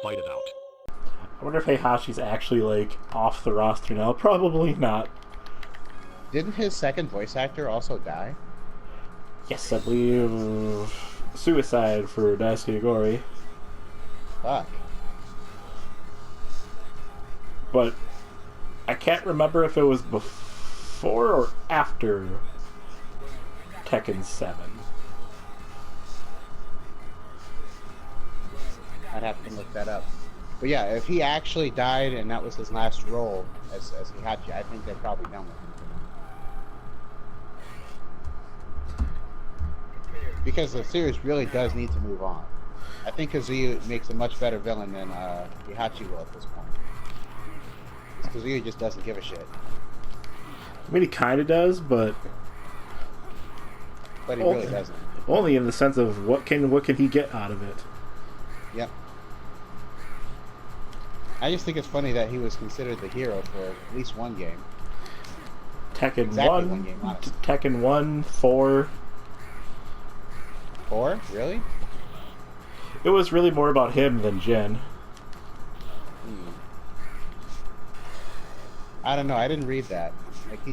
fight it out. I wonder if Heihashi's actually, like, off the roster now. Probably not. Didn't his second voice actor also die? Yes, I believe suicide for Daisuke Gori. Fuck. But I can't remember if it was before or after Tekken 7. I'd have to look that up. But yeah, if he actually died and that was his last role as Heihachi, I think they're probably done with him. Because the series really does need to move on. I think Kazuya makes a much better villain than Heihachi will at this point. Kazuya just doesn't give a shit. I mean, he kind of does, but he really doesn't. Only in the sense of what can he get out of it. Yep. I just think it's funny that he was considered the hero for at least one game. Tekken exactly 1, one game, honestly. Tekken 1, 4. 4? Really? It was really more about him than Jin. I don't know. I didn't read that. Like,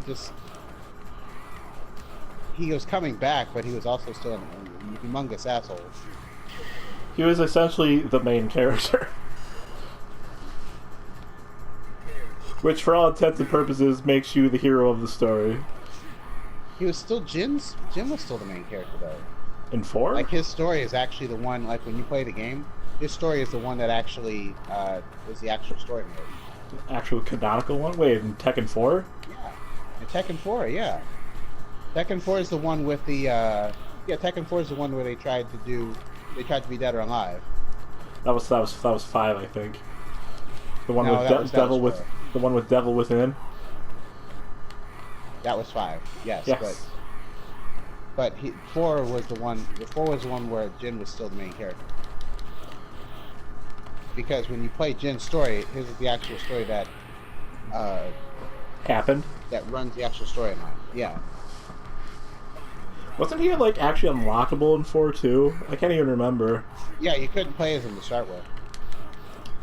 he was coming back, but he was also still a humongous asshole. He was essentially the main character. Which, for all intents and purposes, makes you the hero of the story. He was still Jin was still the main character, though. In 4? Like, his story is actually the one, like, when you play the game, his story is the one that actually is the actual story mode. The actual canonical one? Wait, in Tekken 4? Yeah. In Tekken 4, yeah. Tekken 4 is the one with the, Tekken 4 is the one where they tried to be dead or alive. That was 5, I think. The one No, with Devil with the one with Devil Within. That was 5. Yes. Yes. But 4 was the one. 4 was the one where Jin was still the main character. Because when you play Jin's story, his is the actual story that happened. That runs the actual storyline. Yeah. Wasn't he like actually unlockable in 4 too? I can't even remember. Yeah, you couldn't play as him to start with.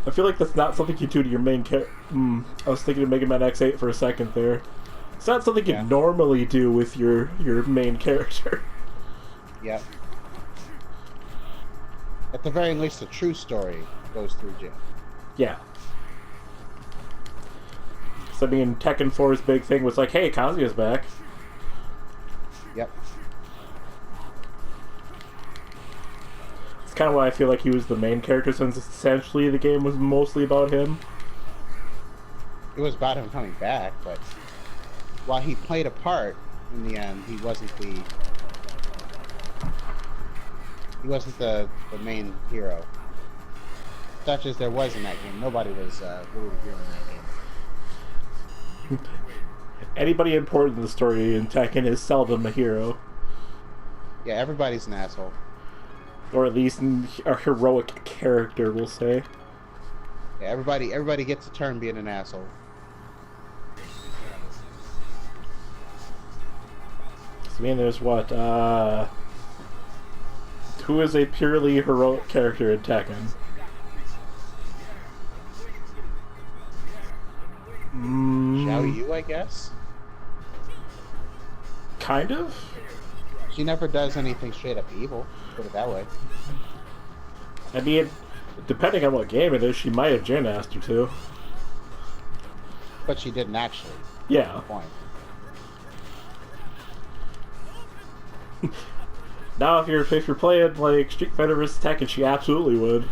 I feel like that's not something you do to your main character. I was thinking of Mega Man X8 for a second there. It's not something you normally do with your main character. Yep. At the very least, the true story goes through Jin. Yeah. So I mean, Tekken 4's big thing was like, hey, Kazuya's back. Yep. It's kind of why I feel like he was the main character, since essentially the game was mostly about him. It was about him coming back, but while he played a part, in the end, he wasn't the main hero. Such as there was in that game. Nobody was really the hero in that game. Anybody important in the story in Tekken is seldom a hero. Yeah, everybody's an asshole. Or at least a heroic character, we'll say. Yeah, everybody gets a turn being an asshole. So, I mean, there's what, who is a purely heroic character in Tekken? Xiao Yu, I guess? Kind of? She never does anything straight up evil, put it that way. I mean, depending on what game it is, she might have Jin asked her to. But she didn't actually. Yeah. That's the point. Now, if you're playing like Street Fighter vs. Tekken, she absolutely would.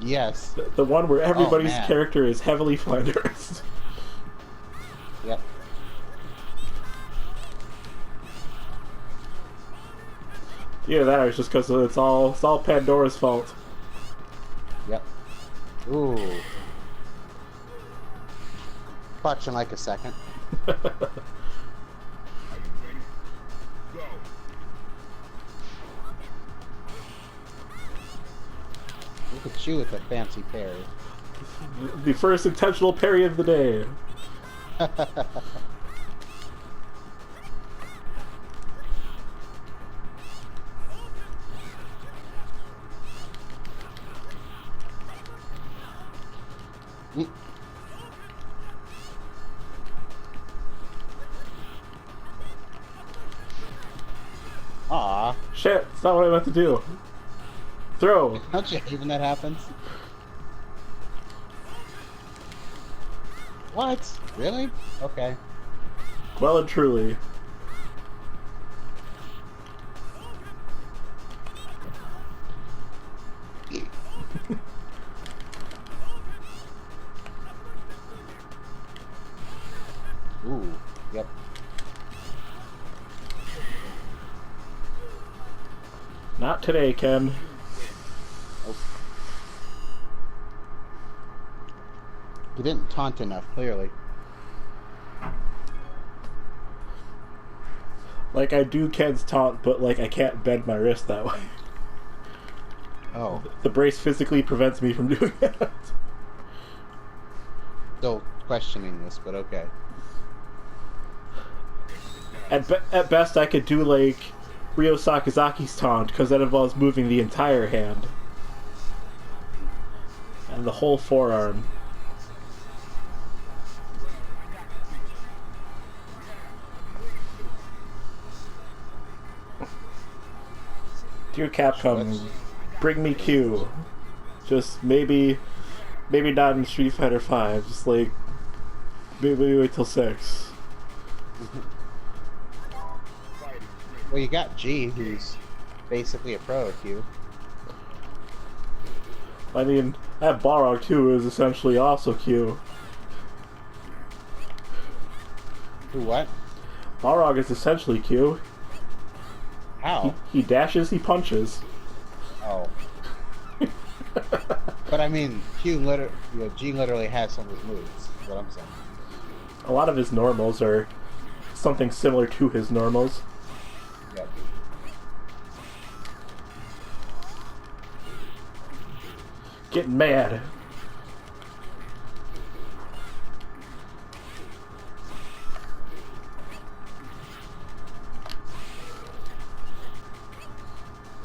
Yes. The one where everybody's character is heavily Flanders. Yep. Yeah, that was just because it's all Pandora's fault. Yep. Ooh. Watch in like a second. Look at you with a fancy parry. The first intentional parry of the day. Aw. Shit, it's not what I meant to do. Throw. Don't you hate when that happens? What? Really? Okay. Well and truly. Ooh. Yep. Not today, Ken. Oh. You didn't taunt enough, clearly. Like, I do Ken's taunt, but, like, I can't bend my wrist that way. Oh. The brace physically prevents me from doing that. Still questioning this, but okay. At best, I could do, like, Ryo Sakazaki's taunt, because that involves moving the entire hand. And the whole forearm. Dear Capcom, bring me Q. Just maybe not in Street Fighter 5. Just like maybe wait till 6. Well, you got G, who's basically a pro at Q. I mean, that Balrog too is essentially also Q. Who what? Balrog is essentially Q. How? He dashes, he punches. Oh. But I mean, G literally has some of his moves, is what I'm saying. A lot of his normals are something similar to his normals. Yep. Getting mad.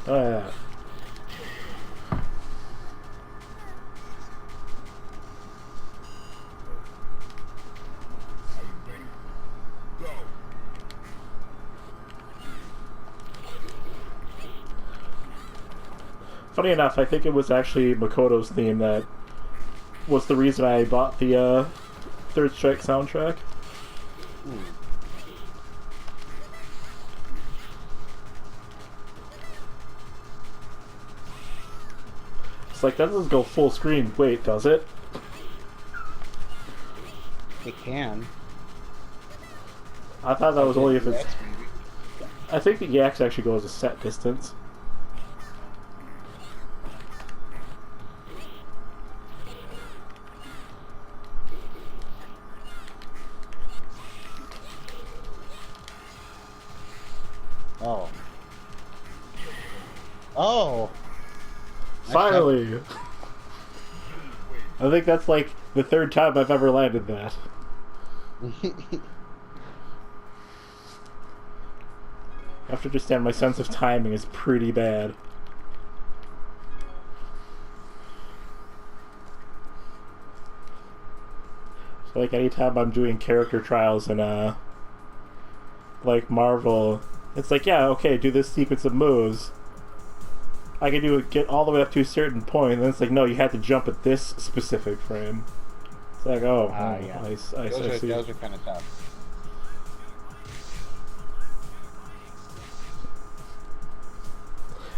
Oh yeah. Funny enough, I think it was actually Makoto's theme that was the reason I bought the Third Strike soundtrack. Ooh. It's like, that doesn't go full screen. Wait, does it? It can. I thought that was only if it's... Yes, maybe. I think the Yaks actually goes a set distance. Oh. Oh! Finally! I think that's like the third time I've ever landed that. I have to understand my sense of timing is pretty bad. So like anytime I'm doing character trials in like Marvel, it's like, yeah, okay, do this sequence of moves. I can do it, get all the way up to a certain point, and then it's like, no, you have to jump at this specific frame. It's like, oh, yeah. I see. Those are kind of tough.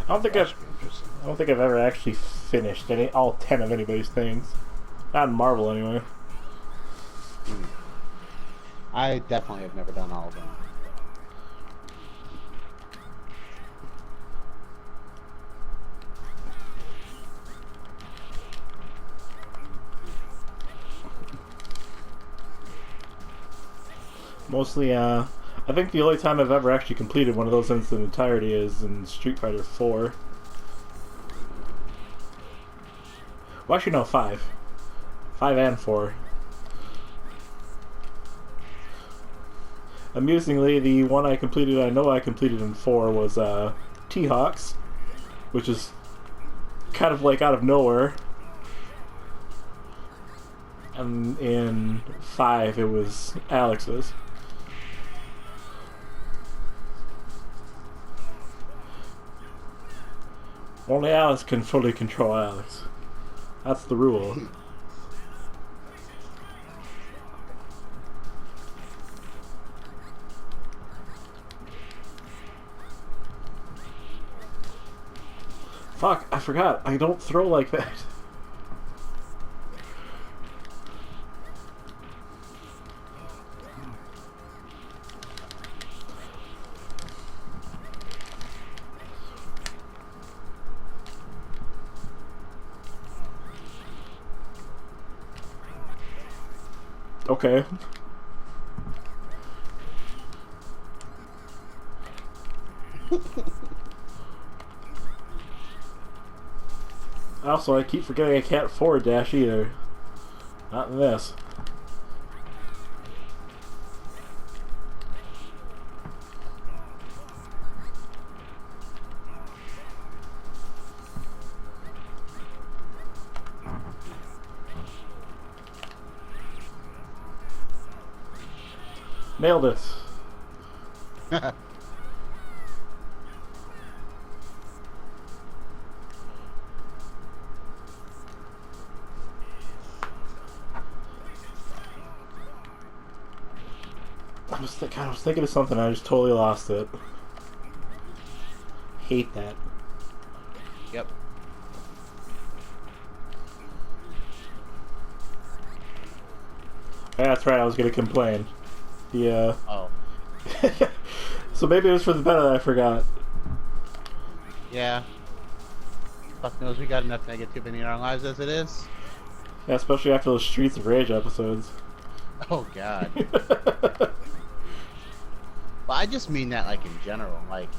I don't think I've ever actually finished all 10 of anybody's things. Not in Marvel, anyway. I definitely have never done all of them. Mostly, I think the only time I've ever actually completed one of those in its entirety is in Street Fighter 4. Well, actually, no, 5. 5 and 4. Amusingly, the one I know I completed in 4 was T-Hawks, which is kind of like out of nowhere. And in 5, it was Alex's. Only Alex can fully control Alex. That's the rule. Fuck, I forgot. I don't throw like that. Okay. Also, I keep forgetting I can't forward dash either. Not in this. Nailed it. I was thinking of something, I just totally lost it. Hate that. Yep. Yeah, that's right, I was gonna complain. The, Oh. So maybe it was for the better that I forgot. Yeah. Fuck knows, we got enough negativity in our lives as it is. Yeah, especially after those Streets of Rage episodes. Oh, God. But I just mean that, like, in general. Like,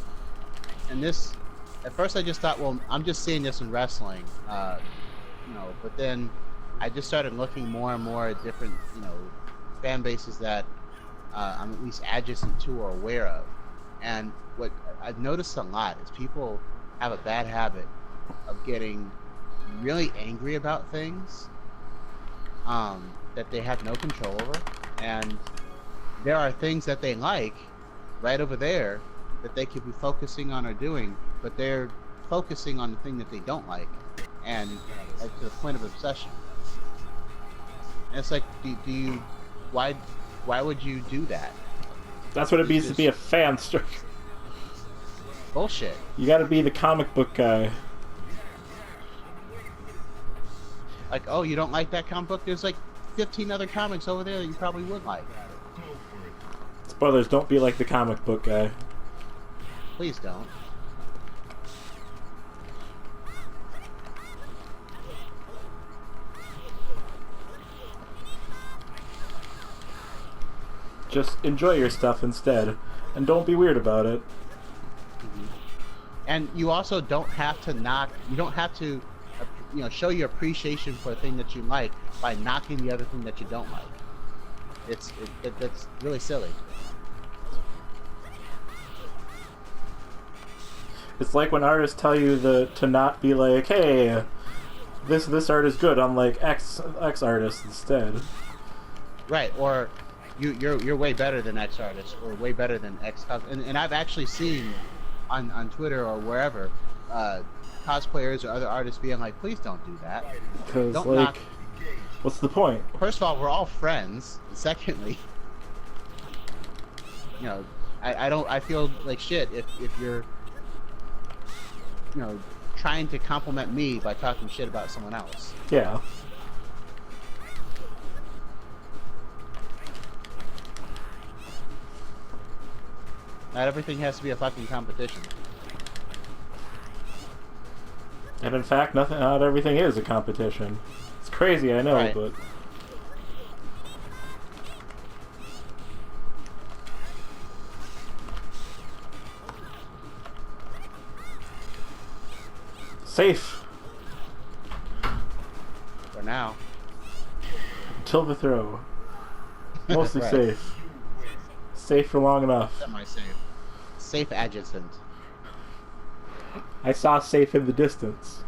and this... At first I just thought, well, I'm just seeing this in wrestling. You know, but then I just started looking more and more at different, you know, fan bases that I'm at least adjacent to or aware of. And what I've noticed a lot is people have a bad habit of getting really angry about things that they have no control over. And there are things that they like right over there that they could be focusing on or doing, but they're focusing on the thing that they don't like, and to the point of obsession. And it's like, do you, why would you do that? That's what it means to be a fanster. Bullshit. You gotta be the comic book guy. Like, oh, you don't like that comic book? There's like 15 other comics over there that you probably would like. Spoilers, don't be like the comic book guy. Please don't. Just enjoy your stuff instead, and don't be weird about it. Mm-hmm. And you also don't have to you don't have to, you know, show your appreciation for a thing that you like by knocking the other thing that you don't like. That's really silly. It's like when artists tell you to not be like, hey, this art is good, unlike X artist instead. Right, or you're way better than X artist, or way better than X and I've actually seen on Twitter or wherever cosplayers or other artists being like, please don't do that. Because, don't like, knock. what's the point? First of all, we're all friends. Secondly, you know, I feel like shit if you're, you know, trying to compliment me by talking shit about someone else. Yeah. Not everything has to be a fucking competition. And in fact, not everything is a competition. It's crazy, I know, Right. but... Safe. For now. Until the throw. Mostly Right. safe. Safe for long enough. Semi-safe. Safe adjacent. I saw safe in the distance.